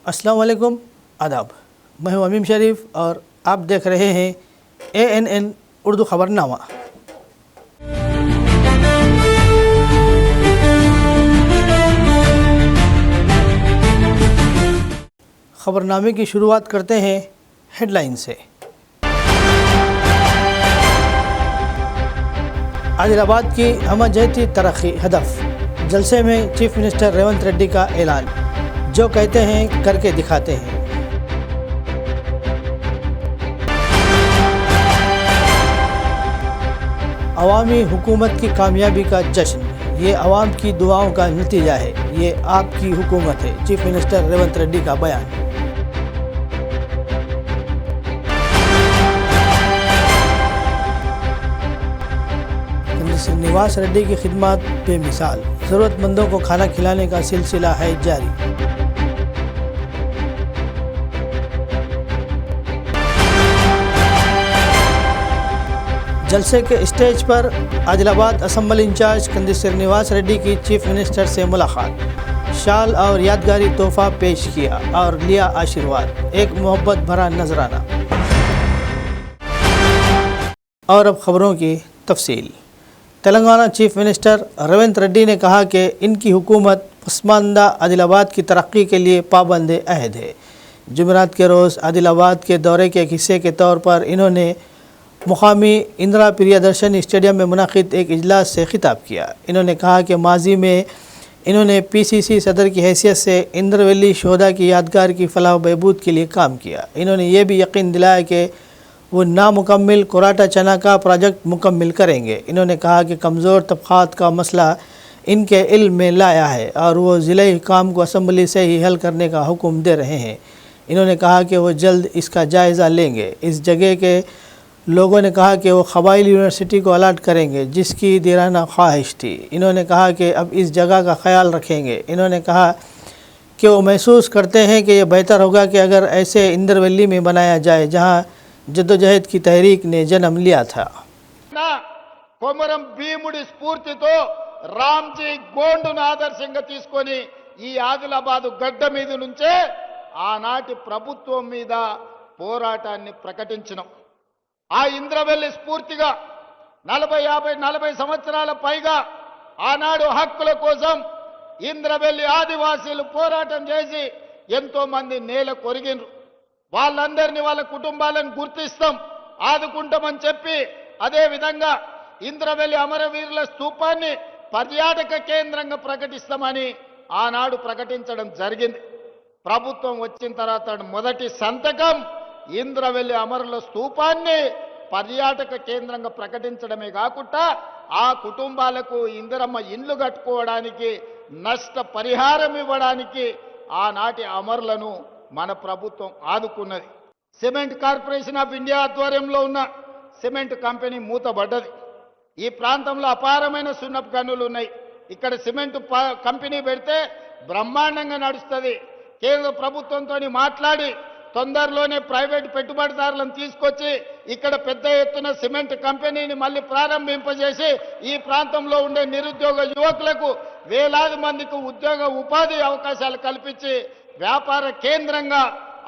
अस्सलाम वालेकुम, आदाब। मैं हूं अमीम शरीफ और आप देख रहे हैं ANN उर्दू ख़बरनामा। ख़बरनामे की शुरुआत करते हैं हेडलाइन से। आदिलाबाद की हमजहती तरक्की हदफ, जलसे में चीफ मिनिस्टर रेवंत रेड्डी का ऐलान, जो कहते हैं करके दिखाते हैं। अवामी हुकूमत की कामयाबी का जश्न, ये अवाम की दुआओं का नतीजा है, ये आपकी हुकूमत है, चीफ मिनिस्टर रेवंत रेड्डी का बयान। श्रीनिवास रेड्डी की खिदमत बेमिसाल, ज़रूरतमंदों को खाना खिलाने का सिलसिला है जारी। जलसे के स्टेज पर आदिलाबाद असम्बली इंचार्ज कंदी श्रीनिवास रेड्डी की चीफ मिनिस्टर से मुलाकात, शाल और यादगारी तोहफा पेश किया और लिया आशीर्वाद, एक मोहब्बत भरा नजराना। और अब खबरों की तफसील। तेलंगाना चीफ मिनिस्टर रेवंत रेड्डी ने कहा कि इनकी हुकूमत पसमानदा आदिलाबाद की तरक्की के लिए पाबंद अहद है। जुमेरात के रोज़ आदिलाबाद के दौरे के एक हिस्से के तौर पर इन्होंने मुकामी इंदिरा प्रियदर्शनी स्टेडियम में मुनक़िद एक इजलास से खिताब किया। इन्होंने कहा कि माजी में इन्होंने PCC सदर की हैसियत से इंद्रवैली शोहदा की यादगार की फलाह बहबूद के लिए काम किया। इन्होंने ये भी यकीन दिलाया कि वो नामुकम्मिल कोराटा चना का प्रोजेक्ट मुकम्मिल करेंगे। इन्होंने कहा कि कमज़ोर तबक़ात का मसला इनके इल्म में लाया है और वो ज़िले काम को असम्बली से ही हल करने का हुक्म दे रहे हैं। इन्होंने कहा कि वो जल्द इसका जायज़ा लेंगे। इस जगह के लोगों ने कहा कि वो क़बाइली यूनिवर्सिटी को अलाट करेंगे, जिसकी दिराना ख्वाहिश थी। इन्होंने कहा कि अब इस जगह का ख्याल रखेंगे। इन्होंने कहा कि वो महसूस करते हैं कि यह बेहतर होगा कि अगर ऐसे इंद्रवैली में बनाया जाए जहाँ जद्दोजहद की तहरीक ने जन्म लिया था। कोमरम भीमुడి స్ఫూర్తితో రామ్జీ గోండును ఆదర్శంగా తీసుకొని ఈ ఆదిలాబాద్ గడ్డ మీద నుంచే ఆనాటి ప్రభుత్వం మీద పోరాటాన్ని ప్రకటించడం, ఆ ఇంద్రవెల్లి స్ఫూర్తిగా 40 సంవత్సరాల పైగా ఆనాడు హక్కుల కోసం ఇంద్రవెల్లి ఆదివాసీలు పోరాటం చేసి ఎంతో మంది నేల కొరిగినరు. వాళ్ళందరినీ వాళ్ళ కుటుంబాలను గుర్తిస్తాం, ఆదుకుంటామని చెప్పి అదే విధంగా ఇంద్రవెల్లి అమరవీరుల స్తూపాన్ని పర్యాటక కేంద్రంగా ప్రకటిస్తామని ఆనాడు ప్రకటించడం జరిగింది. ప్రభుత్వం వచ్చిన తర్వాత మొదటి సంతకం ఇంద్రవెల్లి అమరుల స్తూపాన్ని పర్యాటక కేంద్రంగా ప్రకటించడమే కాకుండా ఆ కుటుంబాలకు ఇందిరమ్మ ఇండ్లు కట్టుకోవడానికి నష్ట పరిహారం ఇవ్వడానికి ఆనాటి అమరులను మన ప్రభుత్వం ఆదుకున్నది. సిమెంట్ కార్పొరేషన్ ఆఫ్ ఇండియా ఆధ్వర్యంలో ఉన్న సిమెంట్ కంపెనీ మూతబడ్డది. ఈ ప్రాంతంలో అపారమైన సున్నపు గనులు ఉన్నాయి. ఇక్కడ సిమెంట్ కంపెనీ పెడితే బ్రహ్మాండంగా నడుస్తుంది. కేంద్ర ప్రభుత్వంతో మాట్లాడి తొందరలోనే ప్రైవేట్ పెట్టుబడిదారులను తీసుకొచ్చి ఇక్కడ పెద్ద ఎత్తున సిమెంట్ కంపెనీని మళ్ళీ ప్రారంభింపజేసి ఈ ప్రాంతంలో ఉండే నిరుద్యోగ యువకులకు వేలాది మందికి ఉద్యోగ ఉపాధి అవకాశాలు కల్పించి వ్యాపార కేంద్రంగా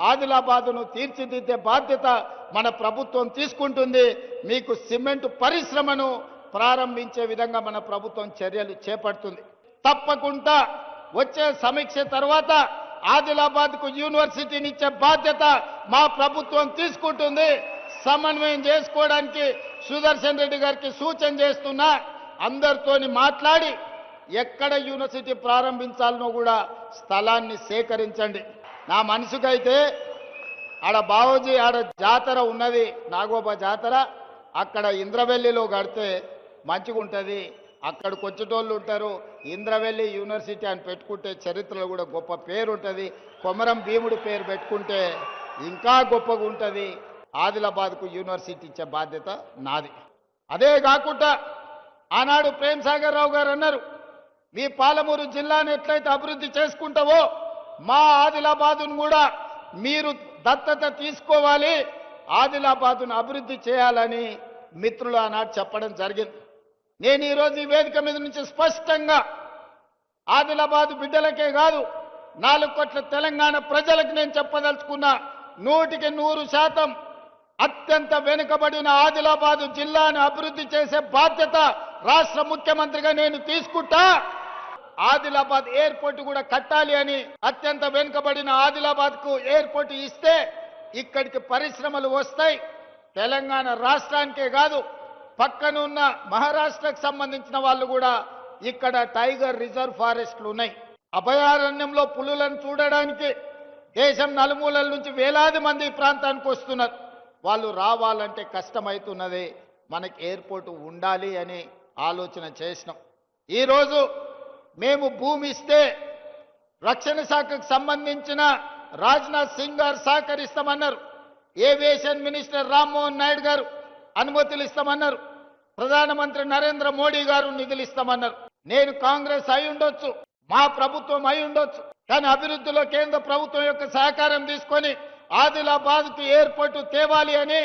ఆదిలాబాదును తీర్చిదిద్దే బాధ్యత మన ప్రభుత్వం తీసుకుంటుంది. మీకు సిమెంట్ పరిశ్రమను ప్రారంభించే విధంగా మన ప్రభుత్వం చర్యలు చేపడుతుంది. తప్పకుండా వచ్చే సమీక్ష తర్వాత ఆదిలాబాద్కు యూనివర్సిటీని ఇచ్చే బాధ్యత మా ప్రభుత్వం తీసుకుంటుంది. సమన్వయం చేసుకోవడానికి సుదర్శన్ రెడ్డి గారికి సూచన చేస్తున్నా, అందరితోని మాట్లాడి ఎక్కడ యూనివర్సిటీ ప్రారంభించాలనో కూడా స్థలాన్ని సేకరించండి. నా మనసుకైతే ఆడ బావోజీ ఆడ జాతర ఉన్నది, నాగోబా జాతర, అక్కడ ఇంద్రవెల్లిలో కడితే మంచిగా ఉంటుంది. అక్కడికి వచ్చేటోళ్ళు ఉంటారు. ఇంద్రవెల్లి యూనివర్సిటీ అని పెట్టుకుంటే చరిత్రలో కూడా గొప్ప పేరు ఉంటుంది. కొమరం భీముడి పేరు పెట్టుకుంటే ఇంకా గొప్పగా ఉంటుంది. ఆదిలాబాద్కు యూనివర్సిటీ ఇచ్చే బాధ్యత నాది. అదే కాకుండా ఆనాడు ప్రేమ్ సాగర్ రావు గారు అన్నారు, మీ పాలమూరు జిల్లాను ఎట్లయితే అభివృద్ధి చేసుకుంటావో మా ఆదిలాబాదును కూడా మీరు దత్తత తీసుకోవాలి, ఆదిలాబాదును అభివృద్ధి చేయాలని మిత్రులు ఆనాడు చెప్పడం జరిగింది. నేను ఈరోజు ఈ వేదిక మీద నుంచి స్పష్టంగా ఆదిలాబాద్ బిడ్డలకే కాదు 4 కోట్ల తెలంగాణ ప్రజలకు నేను చెప్పదలుచుకున్నా, 100% అత్యంత వెనుకబడిన ఆదిలాబాద్ జిల్లాను అభివృద్ధి చేసే బాధ్యత రాష్ట్ర ముఖ్యమంత్రిగా నేను తీసుకుంటా. ఆదిలాబాద్ ఎయిర్పోర్ట్ కూడా కట్టాలి అని, అత్యంత వెనుకబడిన ఆదిలాబాద్ కు ఎయిర్పోర్ట్ ఇస్తే ఇక్కడికి పరిశ్రమలు వస్తాయి. తెలంగాణ రాష్ట్రానికే కాదు, పక్కనున్న మహారాష్ట్రకు సంబంధించిన వాళ్ళు కూడా ఇక్కడ టైగర్ రిజర్వ్ ఫారెస్ట్లు ఉన్నాయి. అభయారణ్యంలో పులులను చూడడానికి దేశం నలుమూలల నుంచి వేలాది మంది ఈ ప్రాంతానికి వస్తున్నారు. వాళ్ళు రావాలంటే కష్టమవుతున్నది. మనకి ఎయిర్పోర్ట్ ఉండాలి అని ఆలోచన చేసినాం. ఈరోజు మేము భూమి ఇస్తే రక్షణ శాఖకు సంబంధించిన రాజ్నాథ్ సింగ్ గారు సహకరిస్తామన్నారు. ఏవియేషన్ మినిస్టర్ రామ్మోహన్ నాయుడు గారు అనుమతులు ఇస్తామన్నారు. ప్రధానమంత్రి నరేంద్ర మోడీ గారు నిధులు ఇస్తామన్నారు. నేను కాంగ్రెస్ అయి ఉండొచ్చు, మా ప్రభుత్వం అయి ఉండొచ్చు, కానీ అభివృద్ధిలో కేంద్ర ప్రభుత్వం యొక్క సహకారం తీసుకొని ఆదిలాబాద్కు ఎయిర్పోర్టు తేవాలి అని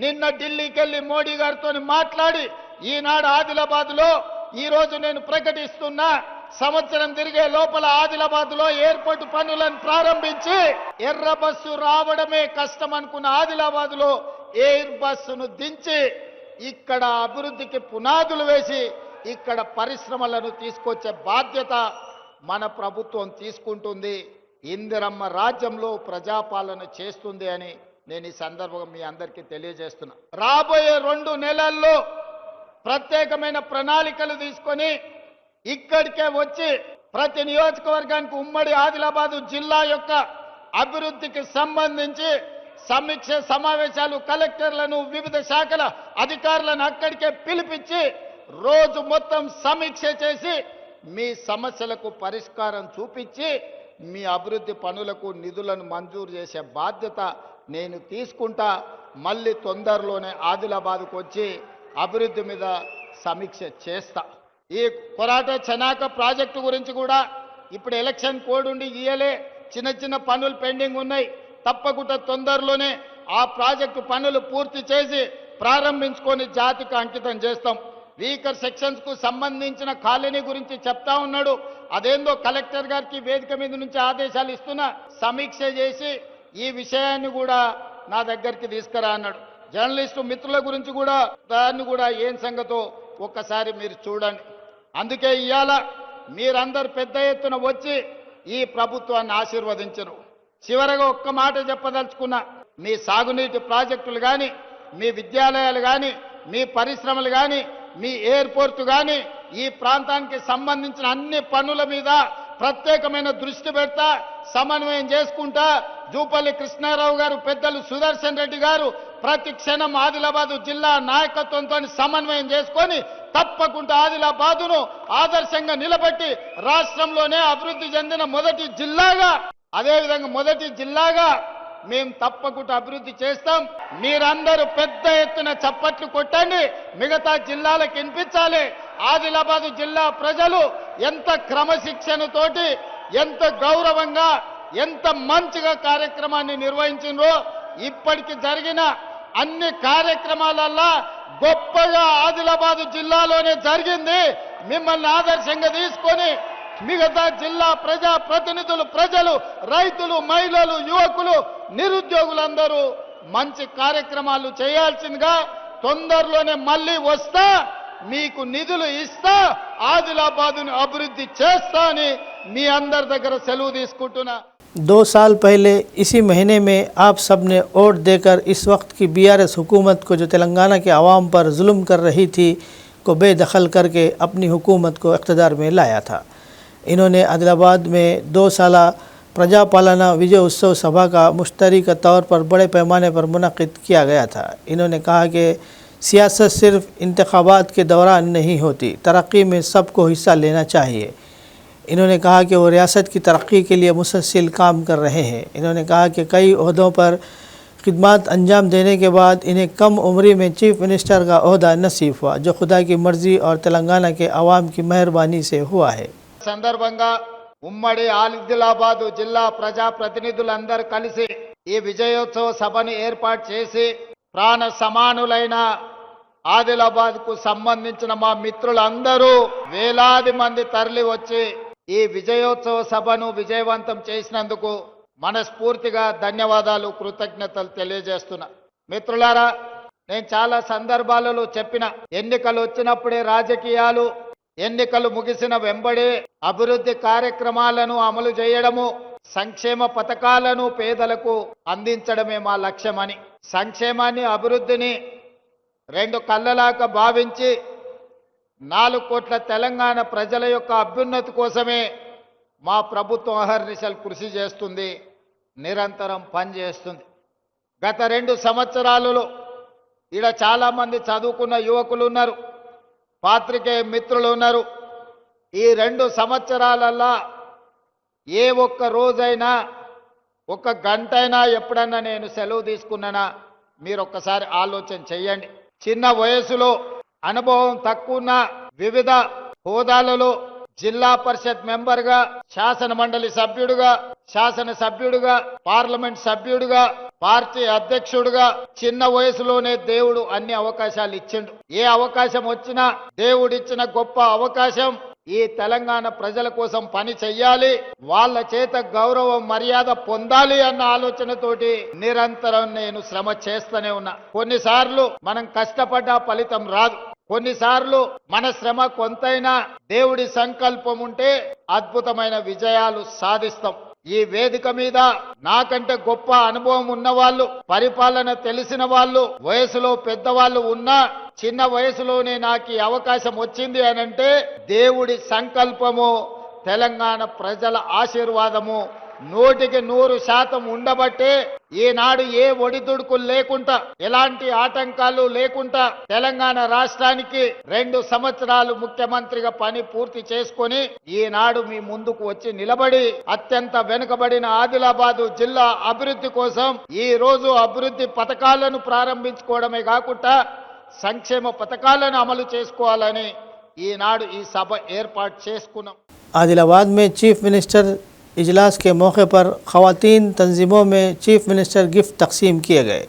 నిన్న ఢిల్లీకి వెళ్లి మోడీ గారితో మాట్లాడి ఈనాడు ఆదిలాబాద్లో ఈ రోజు నేను ప్రకటిస్తున్నా, సంవత్సరం తిరిగే లోపల ఆదిలాబాద్లో ఎయిర్పోర్టు పనులను ప్రారంభించి ఎర్ర బస్సు రావడమే కష్టం అనుకున్న ఆదిలాబాద్లో ఎయిర్ బస్సును దించి ఇక్కడ అభివృద్ధికి పునాదులు వేసి ఇక్కడ పరిశ్రమలను తీసుకొచ్చే బాధ్యత మన ప్రభుత్వం తీసుకుంటుంది. ఇందిరమ్మ రాజ్యంలో ప్రజాపాలన చేస్తుంది అని నేను ఈ సందర్భంగా మీ అందరికీ తెలియజేస్తున్నా. రాబోయే 2 నెలల్లో ప్రత్యేకమైన ప్రణాళికలు తీసుకొని ఇక్కడికే వచ్చి ప్రతి నియోజకవర్గానికి ఉమ్మడి ఆదిలాబాదు జిల్లా యొక్క అభివృద్ధికి సంబంధించి సమీక్ష సమావేశాలు, కలెక్టర్లను, వివిధ శాఖల అధికారులను అక్కడికే పిలిపించి రోజు మొత్తం సమీక్ష చేసి మీ సమస్యలకు పరిష్కారం చూపించి మీ అభివృద్ధి పనులకు నిధులను మంజూరు చేసే బాధ్యత నేను తీసుకుంటా. మళ్ళీ తొందరలోనే ఆదిలాబాద్కు వచ్చి అభివృద్ధి మీద సమీక్ష చేస్తా. ఈ కొరాట చెనాక ప్రాజెక్టు గురించి కూడా ఇప్పుడు ఎలక్షన్ కోడ్ ఉండి ఇయలే చిన్న చిన్న పనులు పెండింగ్ ఉన్నాయి. తప్పకుండా తొందరలోనే ఆ ప్రాజెక్టు పనులు పూర్తి చేసి ప్రారంభించుకొని జాతికి అంకితం చేస్తాం. వీకర్ సెక్షన్స్ కు సంబంధించిన కాలనీ గురించి చెప్తా ఉన్నాడు. అదేందో కలెక్టర్ గారికి వేదిక మీద నుంచి ఆదేశాలు ఇస్తున్నా, సమీక్ష చేసి ఈ విషయాన్ని కూడా నా దగ్గరికి తీసుకురా అన్నాడు. జర్నలిస్టు మిత్రుల గురించి కూడా దాన్ని కూడా ఏం సంగతో ఒక్కసారి మీరు చూడండి. అందుకే ఇవాళ మీరందరూ పెద్ద ఎత్తున వచ్చి ఈ ప్రభుత్వాన్ని ఆశీర్వదించరు. చివరగా ఒక్క మాట చెప్పదలుచుకున్నా, మీ సాగునీటి ప్రాజెక్టులు కానీ, మీ విద్యాలయాలు కానీ, మీ పరిశ్రమలు కానీ, మీ ఎయిర్పోర్టు కానీ, ఈ ప్రాంతానికి సంబంధించిన అన్ని పనుల మీద ప్రత్యేకమైన దృష్టి పెడతా, సమన్వయం చేసుకుంటా. జూపల్లి కృష్ణారావు గారు, పెద్దలు సుదర్శన్ రెడ్డి గారు ప్రతి క్షణం ఆదిలాబాదు జిల్లా నాయకత్వంతో సమన్వయం చేసుకొని తప్పకుండా ఆదిలాబాదును ఆదర్శంగా నిలబెట్టి రాష్ట్రంలోనే అభివృద్ధి చెందిన మొదటి జిల్లాగా, అదేవిధంగా మొదటి జిల్లాగా మేము తప్పకుండా అభివృద్ధి చేస్తాం. మీరందరూ పెద్ద ఎత్తున చప్పట్లు కొట్టండి, మిగతా జిల్లాలకు వినిపించాలి. ఆదిలాబాదు జిల్లా ప్రజలు ఎంత క్రమశిక్షణతోటి, ఎంత గౌరవంగా, ఎంత మంచిగా కార్యక్రమాన్ని నిర్వహించిండ్రో. ఇప్పటికి జరిగిన అన్ని కార్యక్రమాలల్లో గొప్పగా ఆదిలాబాదు జిల్లాలోనే జరిగింది. మిమ్మల్ని ఆదర్శంగా తీసుకొని మిగతా జిల్లా ప్రజా ప్రతినిధులు, ప్రజలు, రైతులు, మహిళలు, యువకులు, నిరుద్యోగులందరూ మంచి కార్యక్రమాలు చేయాల్సిందిగా తొందరలోనే మళ్ళీ వస్తా, మీకు నిధులు ఇస్తా, ఆదిలాబాదును అభివృద్ధి చేస్తా అని మీ అందరి దగ్గర సెలవు తీసుకుంటున్నా. 2 साल पहले इसी महीने में आप सब ने वोट देकर इस वक्त की बीआरएस हुकूमत को, जो तेलंगाना के आवाम पर जुल्म कर रही थी, को बेदखल करके अपनी हुकूमत को इक़्तिदार में लाया था। इन्होंने आदिलाबाद में 2 साला प्रजापालना विजय उत्सव सभा का मुश्तरक तौर पर बड़े पैमाने पर मुनक़िद किया गया था। इन्होंने कहा कि सियासत सिर्फ इंतखाबात के दौरान नहीं होती, तरक्की में सबको हिस्सा लेना चाहिए। इन्होंने कहा कि वो रियासत की तरक्की के लिए मुसलसल काम कर रहे हैं। इन्होंने कहा कि कई ओहदों पर खिदमत अंजाम देने के बाद इन्हें कम उम्री में चीफ मिनिस्टर का ओहदा नसीब हुआ, जो खुदा की मर्ज़ी और तेलंगाना के अवाम की मेहरबानी से हुआ है। సందర్భంగా ఉమ్మడి ఆదిలాబాదు జిల్లా ప్రజా ప్రతినిధులందరూ కలిసి ఈ విజయోత్సవ సభను ఏర్పాటు చేసి ప్రాణ సమానులైన ఆదిలాబాద్ కు సంబంధించిన మా మిత్రులందరూ వేలాది మంది తరలి వచ్చి ఈ విజయోత్సవ సభను విజయవంతం చేసినందుకు మనస్ఫూర్తిగా ధన్యవాదాలు, కృతజ్ఞతలు తెలియజేస్తున్నా. మిత్రులారా, నేను చాలా సందర్భాలలో చెప్పిన, ఎన్నికలు వచ్చినప్పుడే రాజకీయాలు, ఎన్నికలు ముగిసిన వెంబడే అభివృద్ధి కార్యక్రమాలను అమలు చేయడము, సంక్షేమ పథకాలను పేదలకు అందించడమే మా లక్ష్యమని. సంక్షేమాన్ని, అభివృద్ధిని రెండు కళ్ళలాగా భావించి 4 కోట్ల తెలంగాణ ప్రజల యొక్క అభ్యున్నతి కోసమే మా ప్రభుత్వం అహర్నిశలు కృషి చేస్తుంది, నిరంతరం పనిచేస్తుంది. గత 2 సంవత్సరాలలో ఈడ చాలామంది చదువుకున్న యువకులు ఉన్నారు, పాత్రికేయ మిత్రులు ఉన్నారు. ఈ 2 సంవత్సరాలల్లా ఏ ఒక్క రోజైనా, ఒక్క గంటైనా ఎప్పుడన్నా నేను సెలవు తీసుకున్నానా మీరు ఒక్కసారి ఆలోచన చెయ్యండి. చిన్న వయసులో అనుభవం తక్కువ వివిధ హోదాలలో జిల్లా పరిషత్ మెంబర్గా, శాసన మండలి సభ్యుడిగా, శాసనసభ్యుడిగా, పార్లమెంట్ సభ్యుడిగా, పార్టీ అధ్యక్షుడిగా చిన్న వయసులోనే దేవుడు అన్ని అవకాశాలు ఇచ్చిండు. ఏ అవకాశం వచ్చినా దేవుడిచ్చిన గొప్ప అవకాశం. ఈ తెలంగాణ ప్రజల కోసం పని చెయ్యాలి, వాళ్ళ చేత గౌరవం మర్యాద పొందాలి అన్న ఆలోచనతోటి నిరంతరం నేను శ్రమ చేస్తూనే ఉన్నా. కొన్నిసార్లు మనం కష్టపడ్డ ఫలితం రాదు, కొన్నిసార్లు మన శ్రమ కొంతైనా దేవుడి సంకల్పం ఉంటే అద్భుతమైన విజయాలు సాధిస్తాం. ఈ వేదిక మీద నాకంటే గొప్ప అనుభవం ఉన్న వాళ్ళు, పరిపాలన తెలిసిన వాళ్ళు, వయసులో పెద్దవాళ్ళు ఉన్నా చిన్న వయసులోనే నాకు ఈ అవకాశం వచ్చింది అనంటే దేవుడి సంకల్పము, తెలంగాణ ప్రజల ఆశీర్వాదము 100% ఉండబట్టే ఈనాడు ఏ ఒడిదుడుకులు లేకుండా, ఎలాంటి ఆటంకాలు లేకుండా తెలంగాణ రాష్ట్రానికి 2 సంవత్సరాలు ముఖ్యమంత్రిగా పని పూర్తి చేసుకొని ఈనాడు మీ ముందుకు వచ్చి నిలబడి అత్యంత వెనుకబడిన ఆదిలాబాదు జిల్లా అభివృద్ధి కోసం ఈ రోజు అభివృద్ధి పథకాలను ప్రారంభించుకోవడమే కాకుండా సంక్షేమ పథకాలను అమలు చేసుకోవాలని ఈనాడు ఈ సభ ఏర్పాటు చేసుకున్నాం. आदिलाबाद में चीफ मिनिस्टर इजलास के मौके पर ख़वातीन तंजीमों में चीफ मिनिस्टर गिफ्ट तकसीम किए गए।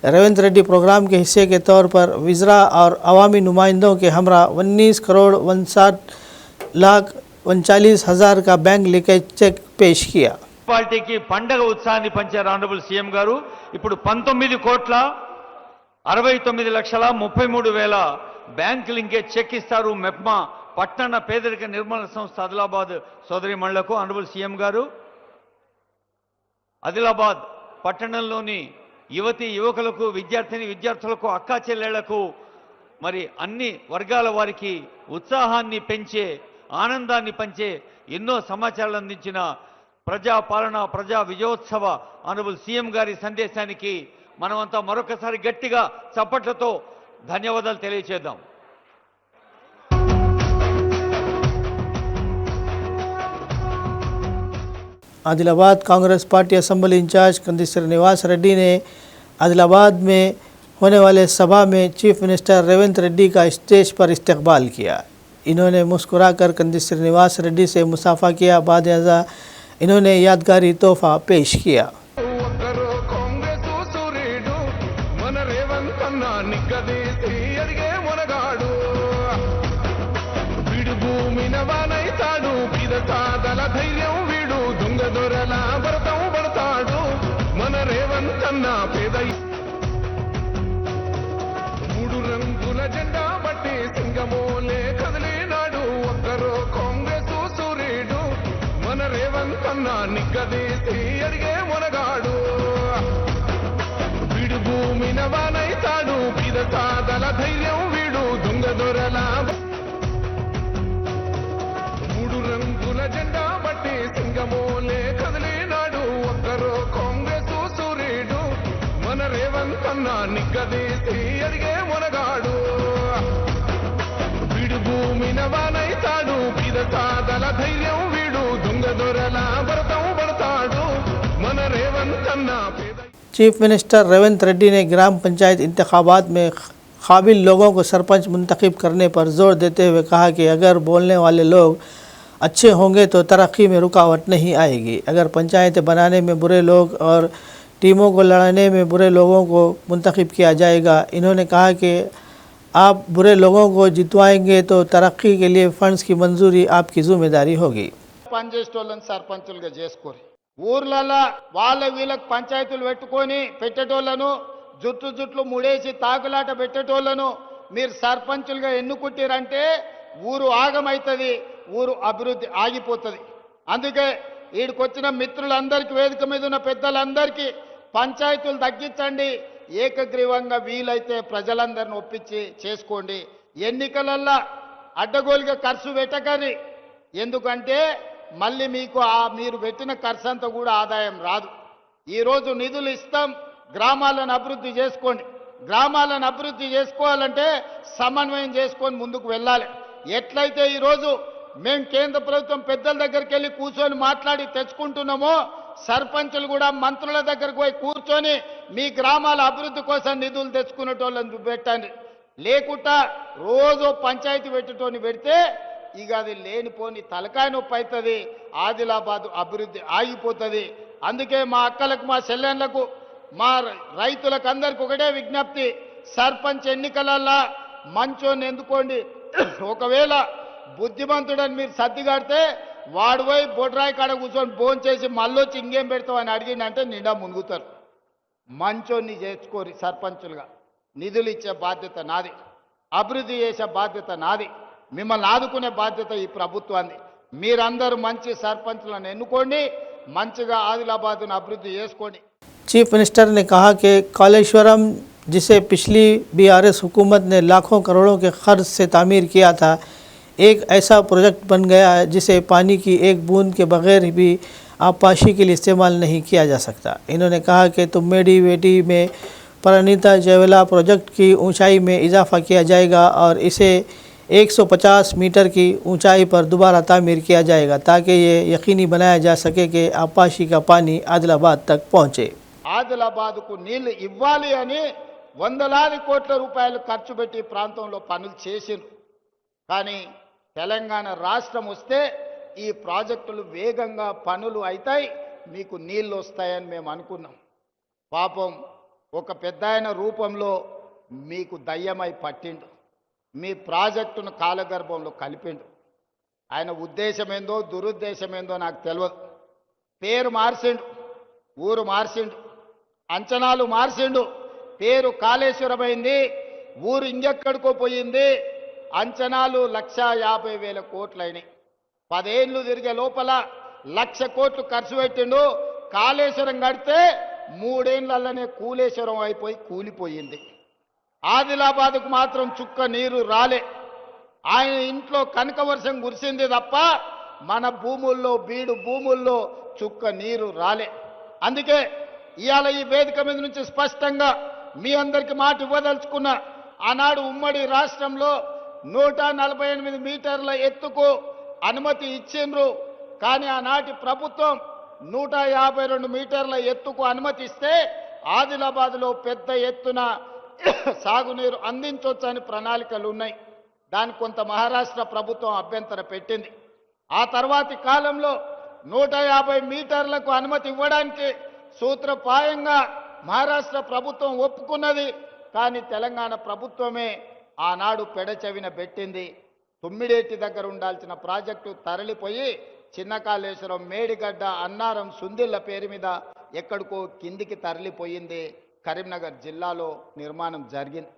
रेवंत रेड्डी प्रोग्राम के हिस्से के तौर पर वज़रा और अवामी नुमाइंदों के हमरा 19 करोड़ 59,39,000 का बैंक लीकेज चेक पेश किया. పార్టీకి పండగ ఉత్సాహాన్ని పంచారు ఆనరబుల్ సీఎం గారు. ఇప్పుడు 19,69,33,000 బ్యాంక్ లింకేజ్ చెక్ ఇస్తారు. మెప్మా పట్టణ పేదరిక నిర్మూలన సంస్థ ఆదిలాబాద్ సోదరి మణులకు ఆనరబుల్ సీఎం గారు. ఆదిలాబాద్ పట్టణంలోని యువతి యువకులకు, విద్యార్థులకు, అక్కా చెల్లెళ్లకు, మరి అన్ని వర్గాల వారికి ఉత్సాహాన్ని పెంచే, ఆనందాన్ని పంచే ఎన్నో సమాచారాలు అందించిన ప్రజా పాలన, ప్రజా విజయోత్సవ ఆనరబుల్ సీఎం గారి సందేశానికి మనమంతా మరొకసారి గట్టిగా చప్పట్లతో ధన్యవాదాలు తెలియజేద్దాం. Adilabad Congress party assembly in charge Kandi Srinivas Reddy ने आदिलाबाद में होने वाले सभा में चीफ मिनिस्टर रेवंत रेड्डी का स्टेज पर इस्तकबाल किया. इन्होंने मुस्कुराकर कंदी श्रीनिवास रेड्डी से मुसाफा किया. बाद अज़ा इन्होंने यादगारी तोहफा पेश किया. चीफ मिनिस्टर रेवंत रेड्डी ने ग्राम पंचायत इंतखाबात में काबिल लोगों को सरपंच मुंतखब करने पर जोर देते हुए कहा कि अगर बोलने वाले लोग अच्छे होंगे तो तरक्की में रुकावट नहीं आएगी. अगर पंचायतें बनाने में बुरे लोग और टीमों को लड़ाने में बुरे लोगों को मुंतखब किया जाएगा. इन्होंने कहा कि आप बुरे लोगों को जितवाएंगे तो तरक्की के लिए फ़ंड्स की मंजूरी आपकी ज़िम्मेदारी होगी. పనిచేసేటోళ్ళని సర్పంచులుగా చేసుకోరు. ఊర్లలో వాళ్ళ వీళ్ళకి పంచాయతీలు పెట్టుకొని పెట్టేటోళ్ళను జుట్లు ముడేసి తాకులాట పెట్టేటోళ్ళను మీరు సర్పంచులుగా ఎన్నుకుంటారంటే ఊరు ఆగమవుతుంది, ఊరు అభివృద్ధి ఆగిపోతుంది. అందుకే ఈడికొచ్చిన మిత్రులందరికీ, వేదిక మీద ఉన్న పెద్దలందరికీ పంచాయతీలు తగ్గించండి, ఏకగ్రీవంగా వీలైతే ప్రజలందరిని ఒప్పించి చేసుకోండి. ఎన్నికలల్లో అడ్డగోలుగా ఖర్చు పెట్టకని, ఎందుకంటే మళ్ళీ మీకు మీరు పెట్టిన ఖర్చు అంతా కూడా ఆదాయం రాదు. ఈరోజు నిధులు ఇస్తాం, గ్రామాలను అభివృద్ధి చేసుకోండి. గ్రామాలను అభివృద్ధి చేసుకోవాలంటే సమన్వయం చేసుకొని ముందుకు వెళ్ళాలి. ఎట్లయితే ఈరోజు మేము కేంద్ర ప్రభుత్వం పెద్దల దగ్గరికి వెళ్ళి కూర్చొని మాట్లాడి తెచ్చుకుంటున్నామో, సర్పంచులు కూడా మంత్రుల దగ్గరకు పోయి కూర్చొని మీ గ్రామాల అభివృద్ధి కోసం నిధులు తెచ్చుకునేటోళ్ళని పెట్టండి. లేకుండా రోజు పంచాయతీ పెట్టేటోని పెడితే ఇక అది లేనిపోని తలకాయ నొప్పి అవుతుంది, ఆదిలాబాద్ అభివృద్ధి ఆగిపోతుంది. అందుకే మా అక్కలకు, మా చెల్లెళ్లకు, మా రైతులకు అందరికి ఒకటే విజ్ఞప్తి, సర్పంచ్ ఎన్నికలల్లా మంచోని ఎందుకోండి. ఒకవేళ బుద్ధిమంతుడని మీరు సర్దిగాడితే వాడు పోయి బొడ్రాయి కాడ కూర్చొని భోజనం చేసి మళ్ళొచ్చి ఇంకేం పెడతావు అని అడిగిందంటే నిండా మునుగుతారు. మంచోన్ని చేసుకోరి సర్పంచులుగా. నిధులు ఇచ్చే బాధ్యత నాది, అభివృద్ధి చేసే బాధ్యత నాది, మిమ్మల్ని ఆదుకునే బాధ్యత ఈ ప్రభుత్వాన్ని. మీరందరూ మంచి సర్పంచులను ఎన్నుకోండి, మంచిగా ఆదిలాబాద్ను అభివృద్ధి చేసుకోండి. चीफ मिनिस्टर ने कहा कि कालेश्वरम, जिसे पिछली बीआरएस हुकूमत ने लाखों करोड़ों के खर्च से तामीर किया था, एक ऐसा प्रोजेक्ट बन गया है जिसे पानी की एक बूंद के बगैर भी आबपाशी के लिए इस्तेमाल नहीं किया जा सकता। इन्होंने कहा कि तुम्मेडी वेटी में प्रणीता जेवला प्रोजेक्ट की ऊंचाई में इजाफा किया जाएगा और इसे 150 मीटर की ऊंचाई पर दोबारा तामीर किया जाएगा ताकि ये यकीनी बनाया जा सके कि आबपाशी का पानी आदिलाबाद तक पहुँचे। ఆదిలాబాద్కు నీళ్లు ఇవ్వాలి అని వందలాది కోట్ల రూపాయలు ఖర్చు పెట్టి ప్రాంతంలో పనులు చేసిండ్రు. కానీ తెలంగాణ రాష్ట్రం వస్తే ఈ ప్రాజెక్టులు వేగంగా పనులు అవుతాయి, మీకు నీళ్లు వస్తాయని మేము అనుకున్నాం. పాపం ఒక పెద్దాయన రూపంలో మీకు దయ్యమై పట్టిండు, మీ ప్రాజెక్టును కాలగర్భంలో కలిపిండు. ఆయన ఉద్దేశం ఏందో దురుద్దేశం ఏందో నాకు తెలియదు. పేరు మార్చిండు, ఊరు మార్చిండు, అంచనాలు మార్చిండు. పేరు కాళేశ్వరమైంది, ఊరు ఇంకెక్కడికో పోయింది. అంచనాలు 1,50,000 కోట్లయినాయి. 10 ఏళ్ళు తిరిగే లోపల 1,00,000 కోట్లు ఖర్చు పెట్టిండు. కాళేశ్వరం కడితే 3 ఏళ్లలోనే కూలేశ్వరం అయిపోయి కూలిపోయింది. ఆదిలాబాద్కు మాత్రం చుక్క నీరు రాలే. ఆయన ఇంట్లో కనక వర్షం కురిసింది తప్ప మన భూముల్లో, బీడు భూముల్లో చుక్క నీరు రాలే. అందుకే ఇవాళ ఈ వేదిక మీద నుంచి స్పష్టంగా మీ అందరికి మాట ఇవ్వదలుచుకున్నా. ఆనాడు ఉమ్మడి రాష్ట్రంలో 148 మీటర్ల ఎత్తుకు అనుమతి ఇచ్చిండ్రు. కానీ ఆనాటి ప్రభుత్వం 152 మీటర్ల ఎత్తుకు అనుమతి ఇస్తే ఆదిలాబాద్లో పెద్ద ఎత్తున సాగునీరు అందించవచ్చని ప్రణాళికలు ఉన్నాయి. దానికి కొంత మహారాష్ట్ర ప్రభుత్వం అభ్యంతరం పెట్టింది. ఆ తర్వాతి కాలంలో 150 మీటర్లకు అనుమతి ఇవ్వడానికి సూత్రప్రాయంగా మహారాష్ట్ర ప్రభుత్వం ఒప్పుకున్నది. కానీ తెలంగాణ ప్రభుత్వమే ఆనాడు పెడచెవిన పెట్టింది. తుమ్మిడేటి దగ్గర ఉండాల్సిన ప్రాజెక్టు తరలిపోయి చిన్న కాళేశ్వరం, మేడిగడ్డ, అన్నారం, సుందిళ్ళ పేరు మీద ఎక్కడికో కిందికి తరలిపోయింది. కరీంనగర్ జిల్లాలో నిర్మాణం జరిగింది.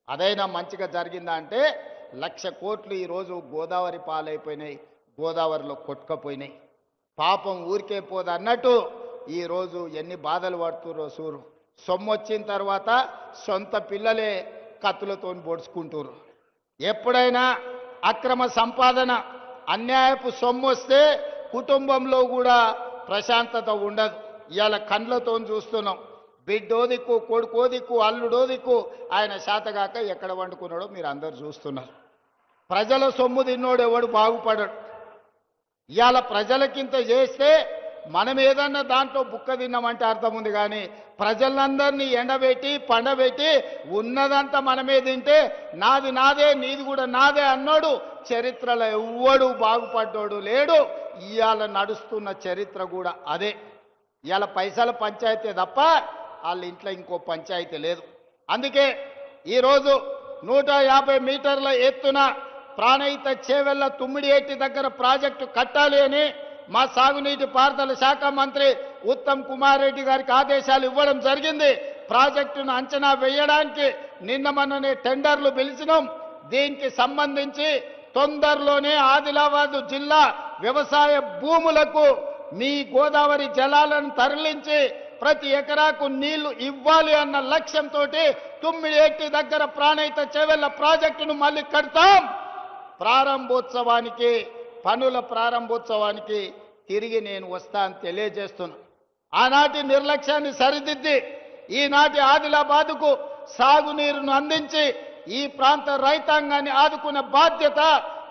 అదైనా మంచిగా జరిగిందా అంటే 1,00,000 కోట్లు ఈరోజు గోదావరి పాలైపోయినాయి, గోదావరిలో కొట్టుకపోయినాయి. పాపం ఊరికే పోదు అన్నట్టు ఈరోజు ఎన్ని బాధలు పడుతుర్రో సూరు. సొమ్ము వచ్చిన తర్వాత సొంత పిల్లలే కత్తులతో పొడుచుకుంటారు. ఎప్పుడైనా అక్రమ సంపాదన, అన్యాయపు సొమ్ము వస్తే కుటుంబంలో కూడా ప్రశాంతత ఉండదు. ఇవాళ కండ్లతో చూస్తున్నాం. బిడ్డో దిక్కు, కొడుకో దిక్కు, అల్లుడో దిక్కు, ఆయన శాతగాక ఎక్కడ వండుకున్నాడో మీరు అందరు చూస్తున్నారు. ప్రజల సొమ్ము తిన్నోడు ఎవడు బాగుపడడు. ఇవాళ ప్రజలకింత చేస్తే మనం ఏదన్నా దాంట్లో బుక్క తిన్నామంటే అర్థం ఉంది. కానీ ప్రజలందరినీ ఎండబెట్టి పండబెట్టి ఉన్నదంతా మనమే తింటే నాది నాదే, నీది కూడా నాదే అన్నాడు చరిత్రలో ఎవ్వడు బాగుపడ్డాడు లేడు. ఇవాళ నడుస్తున్న చరిత్ర కూడా అదే. ఇవాళ పైసల పంచాయతీ తప్ప వాళ్ళ ఇంట్లో ఇంకో పంచాయతీ లేదు. అందుకే ఈరోజు 150 మీటర్ల ఎత్తున ప్రాణహిత చేవెళ్ళ తుమ్మిడియేటి దగ్గర ప్రాజెక్టు కట్టాలి అని మా సాగునీటి పారుదల శాఖ మంత్రి ఉత్తమ్ కుమార్ రెడ్డి గారికి ఆదేశాలు ఇవ్వడం జరిగింది. ప్రాజెక్టును అంచనా వేయడానికి నిన్న మొన్ననే టెండర్లు పిలిచినాం. దీనికి సంబంధించి తొందరలోనే ఆదిలాబాద్ జిల్లా వ్యవసాయ భూములకు మీ గోదావరి జలాలను తరలించి ప్రతి ఎకరాకు నీళ్లు ఇవ్వాలి అన్న లక్ష్యంతో తుమ్మిడిఎట్టి దగ్గర ప్రాణహిత చేవెళ్ల ప్రాజెక్టును మళ్ళీ కడతాం. పనుల ప్రారంభోత్సవానికి తిరిగి నేను వస్తా అని తెలియజేస్తున్నా. ఆనాటి నిర్లక్ష్యాన్ని సరిదిద్ది ఈనాటి ఆదిలాబాద్కు సాగునీరును అందించి ఈ ప్రాంత రైతాంగాన్ని ఆదుకునే బాధ్యత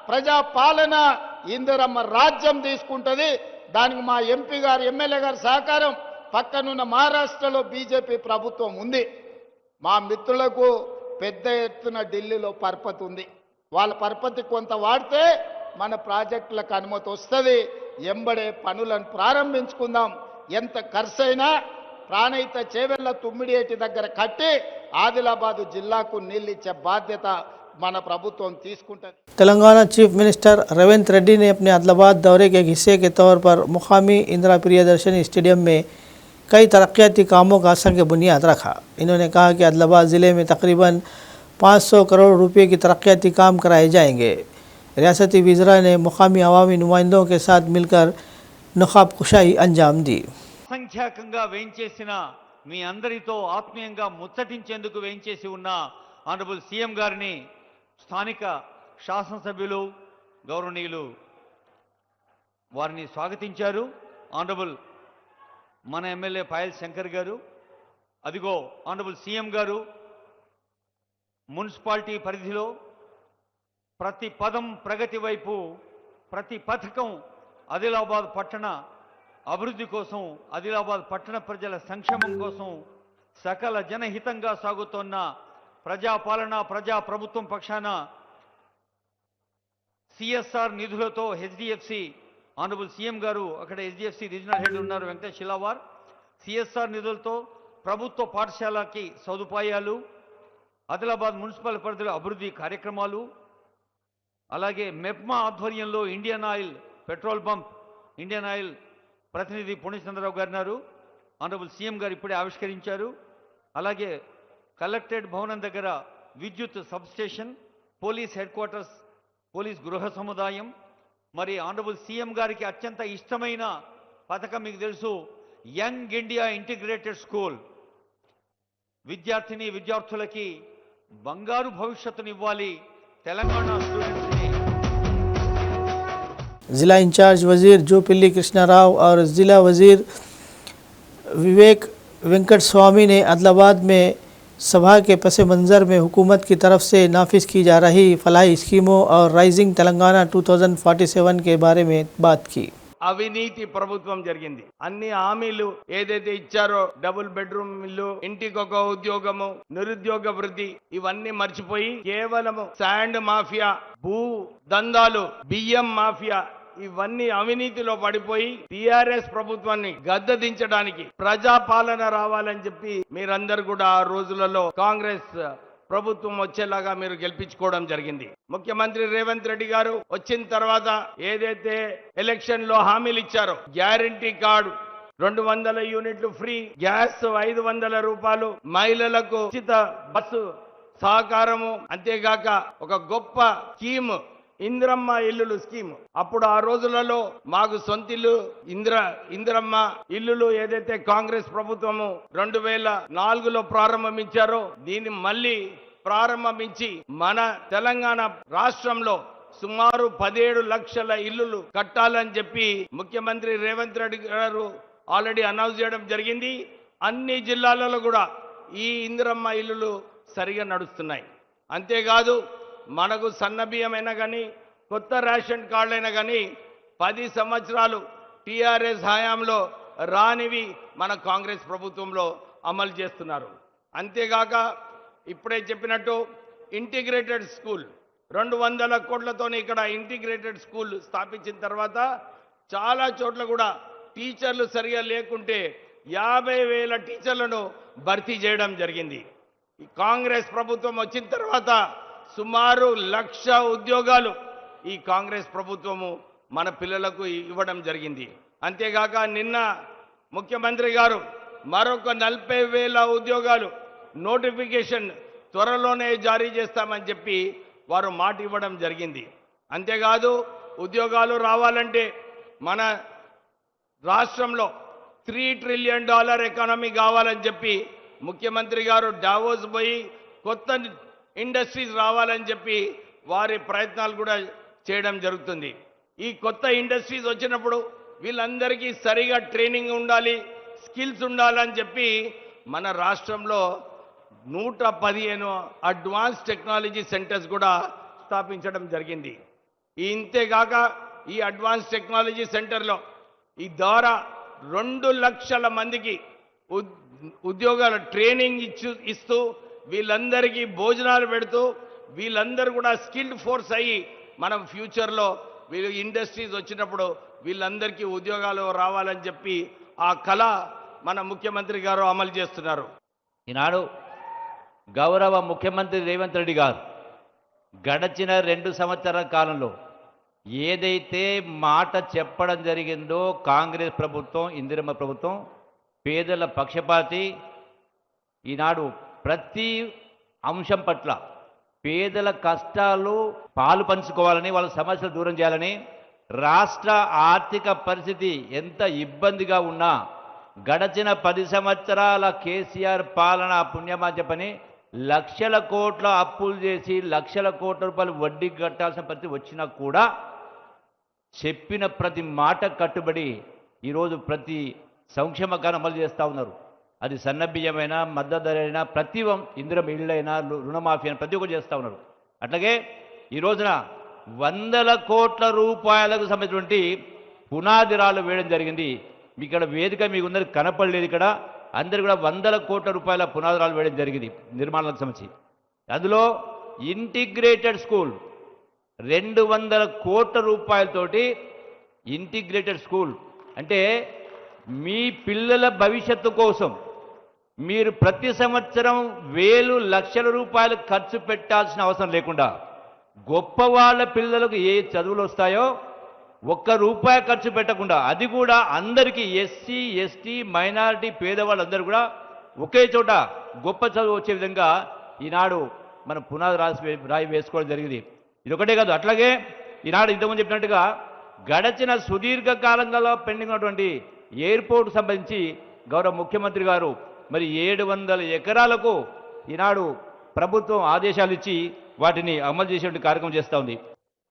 ప్రజాపాలన ఇందిరమ్మ రాజ్యం తీసుకుంటుంది. దానికి మా ఎంపీ గారు ఎమ్మెల్యే గారి సహకారం, పక్కనున్న మహారాష్ట్రలో బీజేపీ ప్రభుత్వం ఉంది. మా మిత్రులకు పెద్ద ఎత్తున ఢిల్లీలో పరపతి ఉంది. వాళ్ళ పరపతి కొంత వాడితే మన ప్రాజెక్టులకు అనుమతి వస్తుంది. ఎంబడే పనులను ప్రారంభించుకుందాం. ఎంత ఖర్చైనా ప్రాణహిత చేవెళ్ల తుమ్మిడియేటి దగ్గర కట్టి ఆదిలాబాద్ జిల్లాకు నీళ్ళు ఇచ్చే బాధ్యత మన ప్రభుత్వం తీసుకుంటుంది. तेलंगाना चीफ मिनिस्टर रेवंत रेड्डी ने अपने आदिलाबाद दौरे के एक हिस्से के तौर पर मुकामी इंदिरा प्रियदर्शनी स्टेडियम में कई तरक्याती कामों का संग बुनियाद रखा। इन्होंने कहा कि आदिलाबाद ज़िले में तकरीबन 500 करोड़ रुपए की तरक्याती काम कराए जाएंगे। रियासती वज़रा ने मुकामी अवामी नुमाइंदों के साथ मिलकर नुखाब कुशाई अंजाम दी। సంఖ్యాకంగా వేయించేసిన మీ అందరితో ఆత్మీయంగా ముచ్చటించేందుకు వేయించేసి ఉన్న ఆనరబుల్ సీఎం గారిని స్థానిక శాసనసభ్యులు గౌరవనీయులు వారిని స్వాగతించారు. ఆనరబుల్ మన ఎమ్మెల్యే పాయల్ శంకర్ గారు, అదిగో ఆనరబుల్ సీఎం గారు మున్సిపాలిటీ పరిధిలో ప్రతి పదం ప్రగతి వైపు, ప్రతి పథకం ఆదిలాబాద్ పట్టణ అభివృద్ధి కోసం, ఆదిలాబాద్ పట్టణ ప్రజల సంక్షేమం కోసం సకల జనహితంగా సాగుతున్న ప్రజాపాలన ప్రజా ప్రభుత్వం పక్షాన సిఎస్ఆర్ నిధులతో హెచ్డిఎఫ్సి ఆనరబుల్ సీఎం గారు అక్కడ హెచ్డిఎఫ్సి రీజనల్ హెడ్ ఉన్నారు వెంకటేష్ శిలావార్. సిఎస్ఆర్ నిధులతో ప్రభుత్వ పాఠశాలకి సదుపాయాలు, ఆదిలాబాద్ మున్సిపల్ పరిధిలో అభివృద్ధి కార్యక్రమాలు, అలాగే మెప్మా ఆధ్వర్యంలో Indian oil petrol bump, Indian oil ప్రతినిధి పూర్ణచంద్రరావు గారు ఆనరబుల్ సీఎం గారు ఇప్పుడే ఆవిష్కరించారు. అలాగే కలెక్టరేట్ భవనం దగ్గర విద్యుత్ substation, police head quarters, police గృహ సముదాయం, మరి ఆనరబుల్ సీఎం గారికి అత్యంత ఇష్టమైన పథకం మీకు తెలుసు, యంగ్ ఇండియా ఇంటిగ్రేటెడ్ స్కూల్. విద్యార్థులకి బంగారు భవిష్యత్తునివ్వాలి తెలంగాణ స్టూడెంట్స్ని. ज़िला इंचार्ज वज़ीर जोपिल्ली कृष्णा राव और ज़िला वज़ीर विवेक वेंकट स्वामी ने आदिलाबाद में सभा के पस मंज़र में हुकूमत की तरफ से नाफिज की जा रही फलाही स्कीमों और राइजिंग तेलंगाना 2047 के बारे में बात की। అవినీతి ప్రభుత్వం జరిగింది. అన్ని హామీలు ఏదైతే ఇచ్చారో, డబుల్ బెడ్రూమ్ ఇల్లు, ఇంటికొక ఉద్యోగము, నిరుద్యోగ వృద్ధి, ఇవన్నీ మర్చిపోయి కేవలము శాండ్ మాఫియా, భూ దందాలు, బియ్యం మాఫియా, ఇవన్నీ అవినీతిలో పడిపోయి టిఆర్ఎస్ ప్రభుత్వాన్ని గద్దెదించడానికి ప్రజాపాలన రావాలని చెప్పి మీరందరూ కూడా ఆ రోజులలో కాంగ్రెస్ ప్రభుత్వం వచ్చేలాగా మీరు గెలిపించుకోవడం జరిగింది. ముఖ్యమంత్రి రేవంత్ రెడ్డి గారు వచ్చిన తర్వాత ఏదైతే ఎలక్షన్ లో హామీలు ఇచ్చారో, గ్యారంటీ కార్డు 200 యూనిట్లు ఫ్రీ, గ్యాస్ 500 రూపాయలు, మహిళలకు ఉచిత బస్సు సహకారము, అంతేగాక ఒక గొప్ప స్కీమ్ ఇందిరమ్మ ఇల్లులు స్కీమ్. అప్పుడు ఆ రోజులలో మాకు సొంతిల్లు ఇందిరమ్మ ఇల్లులు ఏదైతే కాంగ్రెస్ ప్రభుత్వము 2004లో ప్రారంభించారో, దీన్ని మళ్ళీ ప్రారంభించి మన తెలంగాణ రాష్ట్రంలో సుమారు 17 లక్షల ఇల్లులు కట్టాలని చెప్పి ముఖ్యమంత్రి రేవంత్ రెడ్డి గారు ఆల్రెడీ అనౌన్స్ చేయడం జరిగింది. అన్ని జిల్లాలలో కూడా ఈ ఇందిరమ్మ ఇల్లులు సరిగా నడుస్తున్నాయి. అంతేకాదు మనకు సన్న బియ్యమైనా కానీ, కొత్త రేషన్ కార్డులైనా కానీ 10 సంవత్సరాలు టిఆర్ఎస్ హయాంలో రానివి మన కాంగ్రెస్ ప్రభుత్వంలో అమలు చేస్తున్నారు. అంతేగాక ఇప్పుడే చెప్పినట్టు ఇంటిగ్రేటెడ్ స్కూల్ 200 కోట్లతో ఇక్కడ ఇంటిగ్రేటెడ్ స్కూల్ స్థాపించిన తర్వాత చాలా చోట్ల కూడా టీచర్లు సరిగా లేకుంటే 50,000 టీచర్లను భర్తీ చేయడం జరిగింది. ఈ కాంగ్రెస్ ప్రభుత్వం వచ్చిన తర్వాత సుమారు 1,00,000 ఉద్యోగాలు ఈ కాంగ్రెస్ ప్రభుత్వము మన పిల్లలకు ఇవ్వడం జరిగింది. అంతేగాక నిన్న ముఖ్యమంత్రి గారు మరొక 40,000 ఉద్యోగాలు నోటిఫికేషన్ త్వరలోనే జారీ చేస్తామని చెప్పి వారు మాట ఇవ్వడం జరిగింది. అంతేకాదు ఉద్యోగాలు రావాలంటే మన రాష్ట్రంలో $3 ట్రిలియన్ ఎకానమీ కావాలని చెప్పి ముఖ్యమంత్రి గారు డావోస్ పోయి కొత్త ఇండస్ట్రీస్ రావాలని చెప్పి వారి ప్రయత్నాలు కూడా చేయడం జరుగుతుంది. ఈ కొత్త ఇండస్ట్రీస్ వచ్చినప్పుడు వీళ్ళందరికీ సరిగా ట్రైనింగ్ ఉండాలి, స్కిల్స్ ఉండాలని చెప్పి మన రాష్ట్రంలో 115 అడ్వాన్స్ టెక్నాలజీ సెంటర్స్ కూడా స్థాపించడం జరిగింది. ఇంతేగాక ఈ అడ్వాన్స్ టెక్నాలజీ సెంటర్లో ఈ ద్వారా 2 లక్షల మందికి ఉద్యోగాల ట్రైనింగ్ ఇస్తూ వీళ్ళందరికీ భోజనాలు పెడుతూ వీళ్ళందరూ కూడా స్కిల్డ్ ఫోర్స్ అయ్యి మనం ఫ్యూచర్లో వీళ్ళు ఇండస్ట్రీస్ వచ్చినప్పుడు వీళ్ళందరికీ ఉద్యోగాలు రావాలని చెప్పి ఆ కళ మన ముఖ్యమంత్రి గారు అమలు చేస్తున్నారు. ఈనాడు గౌరవ ముఖ్యమంత్రి రేవంత్ రెడ్డి గారు గడచిన 2 సంవత్సరాల కాలంలో ఏదైతే మాట చెప్పడం జరిగిందో కాంగ్రెస్ ప్రభుత్వం, ఇందిరమ్మ ప్రభుత్వం పేదల పక్షపాతి, ఈనాడు ప్రతి అంశం పట్ల పేదల కష్టాలు పాలు పంచుకోవాలని, వాళ్ళ సమస్యలు దూరం చేయాలని, రాష్ట్ర ఆర్థిక పరిస్థితి ఎంత ఇబ్బందిగా ఉన్నా గడచిన 10 సంవత్సరాల కేసీఆర్ పాలన పుణ్యమా చెప్పని లక్షల కోట్ల అప్పులు చేసి లక్షల కోట్ల రూపాయలు వడ్డీ కట్టాల్సిన పరిస్థితి వచ్చినా కూడా చెప్పిన ప్రతి మాట కట్టుబడి ఈరోజు ప్రతి సంక్షేమ కార్యం అమలు చేస్తూ ఉన్నారు. అది సన్నబియ్యమైనా, మద్దతు ధర అయినా, ప్రతి ఇందిరమ్మ ఇళ్ళైనా, రుణమాఫీ అయినా ప్రతి ఒక్కరు చేస్తూ ఉన్నారు. అట్లాగే ఈ రోజున 100 కోట్ల రూపాయలకు సంబంధించినటువంటి పునాదిరాలు వేయడం జరిగింది. ఇక్కడ వేదిక మీకు ఉన్నది కనపడలేదు. ఇక్కడ అందరు కూడా 100 కోట్ల రూపాయల పునాదిరాలు వేయడం జరిగింది నిర్మాణాలకు సంబంధించి. అందులో ఇంటిగ్రేటెడ్ స్కూల్ 200 కోట్ల రూపాయలతోటి ఇంటిగ్రేటెడ్ స్కూల్ అంటే మీ పిల్లల భవిష్యత్తు కోసం మీరు ప్రతి సంవత్సరం వేలు లక్షల రూపాయలు ఖర్చు పెట్టాల్సిన అవసరం లేకుండా గొప్ప వాళ్ళ పిల్లలకు ఏ చదువులు వస్తాయో ₹1 ఖర్చు పెట్టకుండా, అది కూడా అందరికీ ఎస్సీ, ఎస్టీ, మైనారిటీ, పేదవాళ్ళందరూ కూడా ఒకే చోట గొప్ప చదువు వచ్చే విధంగా ఈనాడు మనం పునాది రాయి వేసుకోవడం జరిగింది. ఇది ఒకటే కాదు, అట్లాగే ఈనాడు ఇంతకుముందు చెప్పినట్టుగా గడచిన సుదీర్ఘ కాలంలో పెండింగ్ ఉన్నటువంటి ఎయిర్పోర్ట్ సంబంధించి గౌరవ ముఖ్యమంత్రి గారు మరి 700 ఎకరాలకు ఈనాడు ప్రభుత్వం ఆదేశాలు ఇచ్చి వాటిని అమలు చేసేటువంటి కార్యక్రమం చేస్తూ ఉంది.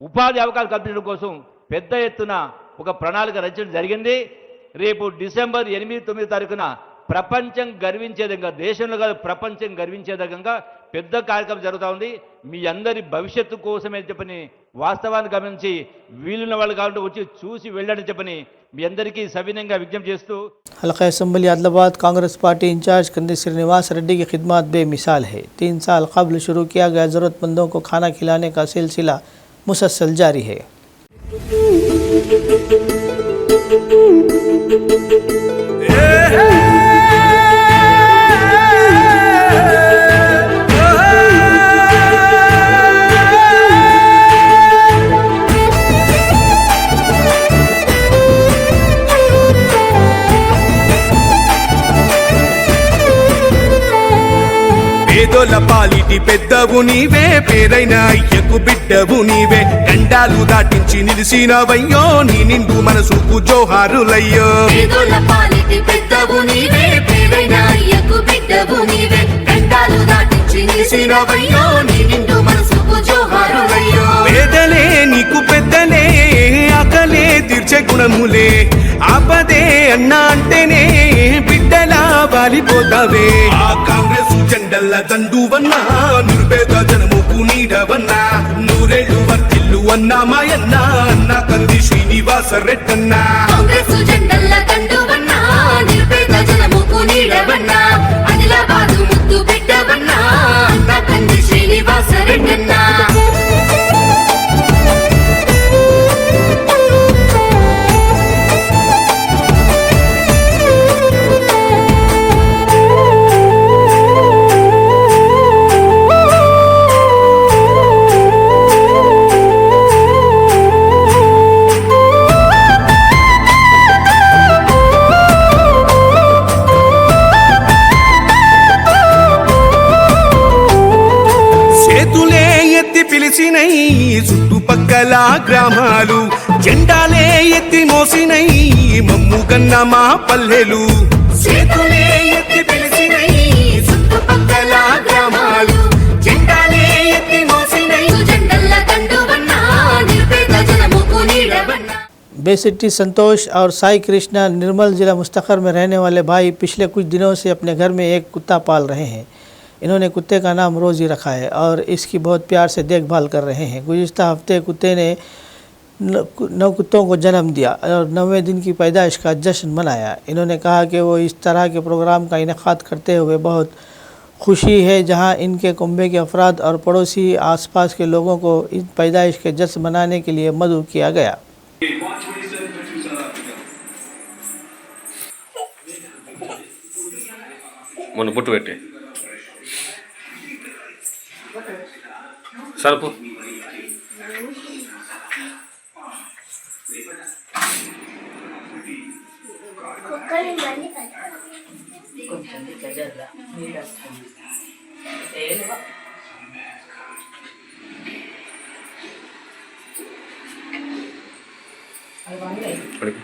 ఉపాధి అవకాశాలు కల్పించడం కోసం పెద్ద ఎత్తున ఒక ప్రణాళిక రచించడం జరిగింది. రేపు డిసెంబర్ 8, 9 తారీఖున ప్రపంచం గర్వించే విధంగా, దేశంలో కాదు ప్రపంచం గర్వించే విధంగా పెద్ద కార్యక్రమం జరుగుతూ ఉంది. మీ అందరి భవిష్యత్తు కోసమే చెప్పని వాస్తవాన్ని గమనించి వీలున్న వాళ్ళు కాబట్టి వచ్చి చూసి వెళ్ళని చెప్పని మీ అందరికీ సవినయంగా విజ్ఞప్తి చేస్తూ हल्का assembly Adilabad Congress party incharge Kandi Srinivas Reddy की खिदमत बेमिसाल है। 3 साल कबल शुरू किया गया ज़रूरतमंदों को खाना खिलाने का सिलसिला मुसलसल जारी है। పేదోళ్ళ పాలిటి పెద్దవు నీవే, పేరైన అయ్యకు బిడ్డవు నీవే, గండాలు దాటించి నిలిసినవయ్యో నీ నిండు మనసుకు జోహారులయ్యో. పేదోళ్ళ పాలిటి పెద్దవు నీవే, పేరైన అయ్యకు బిడ్డవు నీవే, గండాలు దాటించి నిలిసినవయ్యో నీ నిండు మనసుకు జోహారులయ్యో. పేదలే నీకు పెద్దలే, ఆకలే తీర్చే గుణములే, ఆపదే అన్నా అంటేనే బిడ్డలా వాలిపోతావే. ఆ కాంగ్రెస్ జెండల్ల దండువన్నా, నిరుపేద జనముకు నీడవన్నా, నూరేళ్లు వర్తిల్లు అన్నా మాయన్నా, అన్న కంది శ్రీనివాస రెడ్డన్నా. కాంగ్రెస్ జెండల్ల దండువన్నా, నిరుపేద జనముకు నీడవన్నా, ఆదిలాబాదు ముద్దు బిడ్డవన్నా, అన్న కంది శ్రీనివాస రెడ్డన్నా. చుట్టుపక్కల గ్రామాలు జెండాలే ఎత్తి మోసినై మమ్ముగన్న మా పల్లెలు చేతులే ఎత్తి పిలిచినై చుట్టుపక్కల గ్రామాలు జెండాలే ఎత్తి మోసినై జెండల్ల దండువన్నా నిర్పేద జనముకు నీడవన్నా। बेसिट्टी संतोष और साई कृष्णा निर्मल जिला मुस्तखर में रहने वाले भाई पिछले कुछ दिनों से अपने घर में एक कुत्ता पाल रहे हैं। इन्होंने कुत्ते का नाम रोज़ी रखा है और इसकी बहुत प्यार से देखभाल कर रहे हैं। गुज़िश्ता हफ्ते कुत्ते ने 9 कुत्तों को जन्म दिया और 9वें दिन की पैदाइश का जश्न मनाया। इन्होंने कहा कि वो इस तरह के प्रोग्राम का इनेकाद करते हुए बहुत खुशी है जहां इनके कुंबे के अफराद और पड़ोसी आसपास के लोगों को इस पैदाइश के जश्न मनाने के लिए मदऊ किया गया। మొన్న బొట్టు పెట్టే సరుపు పడుకో.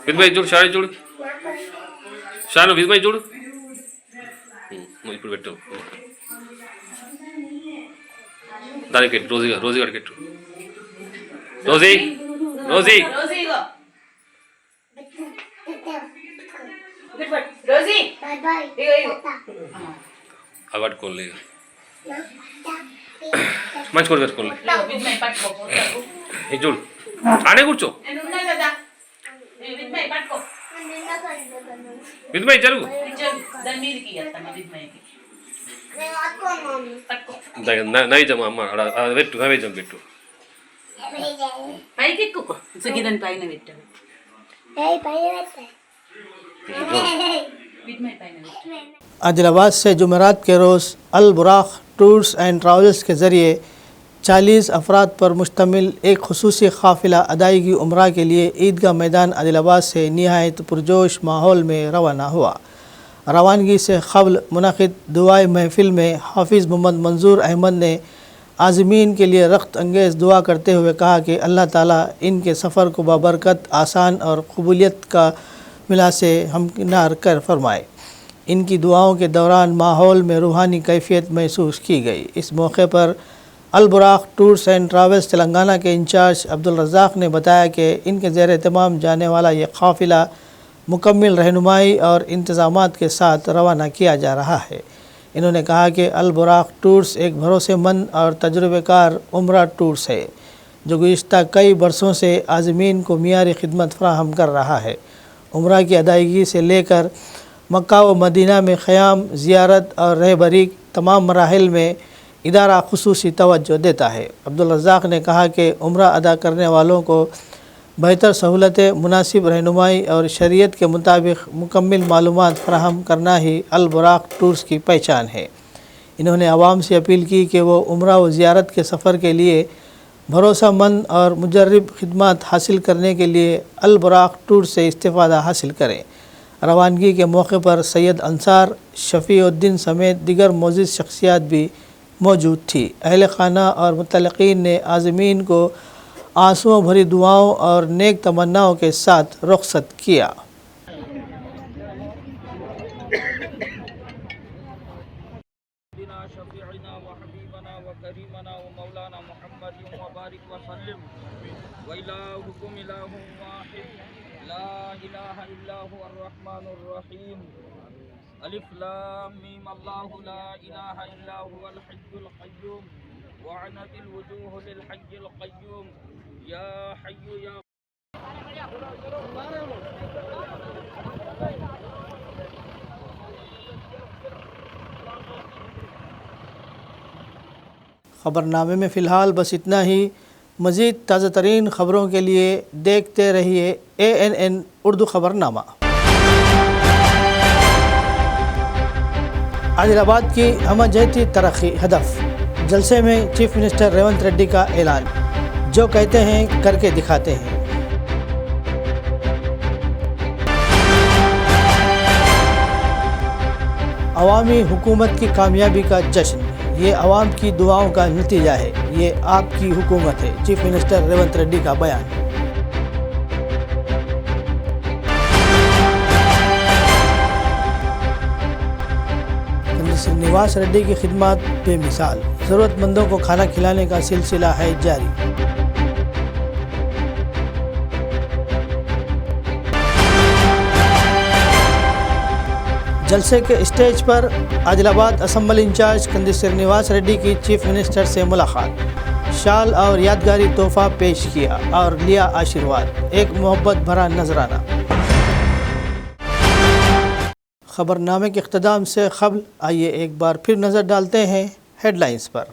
విద్మయ్ చూడు, షాను చూడు, షాను విద్మయ్ చూడు. ఇప్పుడు పెట్టు దానికి పెట్టు, రోజీ గారికి పెట్టు. రోజీ రోజీ అవి పట్టుకోలే, మంచి కూడా పెట్టుకోలే. ఇది చూడు, ఆడే కూర్చో. విద్మయ్ జరుగు, నైజం అమ్మ పెట్టు, నైవేద్యం పెట్టు. आदिलाबाद से जुमेरात के रोज़ अल बुराक टूर्स एंड ट्रैवल्स के ज़रिए 40 अफराद पर मुश्तमिल एक खुसूसी काफ़िला अदायगी उम्रा के लिए ईदगाह मैदान आदिलाबाद से निहायत पुरजोश माहौल में रवाना हुआ। रवानगी से क़ब्ल मुनक़िद दुआई महफ़िल में हाफिज़ मोहम्मद मंजूर अहमद ने आज़मीन के लिए रख्त अंगेज़ दुआ करते हुए कहा कि अल्लाह ताला इनके सफ़र को बाबरकत, आसान और कबूलियत का मिला से हमकिनार कर फरमाए। इनकी दुआओं के दौरान माहौल में रूहानी कैफियत महसूस की गई। इस मौके पर अल बुराक टूर्स एंड ट्रैवल्स तेलंगाना के इंचार्ज अब्दुल रज़ाक ने बताया कि इनके ज़ेर एहतमाम जाने वाला ये काफ़िला मुकम्मल रहनुमाई और इंतज़ामात के साथ रवाना किया जा रहा है। इन्होंने कहा कि अल बुराक टूर्स एक भरोसेमंद और तजुर्बेकार उम्रा टूर्स है जो गुज़िश्ता कई बरसों से आज़मीन को मियारी खिदमत फ़राहम कर रहा है। उम्रा की अदायगी से लेकर मक्का व मदीना में क़याम, ज़ियारत और रहबरी तमाम मराहिल में इदारा खुसूसी तवज्जो देता है। अब्दुल रज़ाक ने कहा कि उम्रा अदा करने वालों को बेहतर सहूलतें, मुनासिब रहनुमाई और शरीयत के मुताबिक मुकम्मल मालूमात फ़राहम करना ही अल बुराक टूर्स की पहचान है। इन्होंने आवाम से अपील की कि वो उम्रा व ज़ियारत के सफ़र के लिए भरोसामंद और मुजर्रब खिदमत हासिल करने के लिए अल बुराक टूर से इस्तिफ़ादा हासिल करें। रवानगी के मौके पर सैयद अंसार, शफ़ीउद्दीन समेत दिगर मोअज़्ज़िज़ शख्सियात भी मौजूद थी। अहल खाना और मुतल्लिक़ीन ने आज़मीन को आंसुओं भरी दुआओं और नेक तमन्नाओं के साथ रुख़सत किया। अलिफ लाम मीम अल्लाहु ला इलाहा इल्ला हुवल हय्युल क़य्यूम वअनतिल वजूहु लिल हय्यिल क़य्यूम या हय्यु या ख़बरनामे में फ़िलहाल बस इतना ही। मज़ीद ताज़ा तरीन ख़बरों के लिए देखते रहिए ANN उर्दू ख़बरनामा। عادل آباد کی ہمہ ترقی ہدف، جلسے میں چیف منسٹر ریونت ریڈی کا اعلان، جو کہتے ہیں کر کے دکھاتے ہیں۔ عوامی حکومت کی کامیابی کا جشن، یہ عوام کی دعاؤں کا نتیجہ ہے، یہ آپ کی حکومت ہے، چیف منسٹر ریونت ریڈی کا بیان۔ نواس ریڈی کی خدمات بے مثال، ضرورت مندوں کو کھانا کھلانے کا سلسلہ ہے جاری۔ جلسے کے اسٹیج پر عادل آباد اسمبلی انچارج قندیل نواس ریڈی کی چیف منسٹر سے ملاقات، شال اور یادگاری تحفہ پیش کیا اور لیا آشیرواد، ایک محبت بھرا نذرانہ۔ خبر نامے کے اختتام سے قبل آئیے ایک بار پھر نظر ڈالتے ہیں ہیڈ لائنز پر۔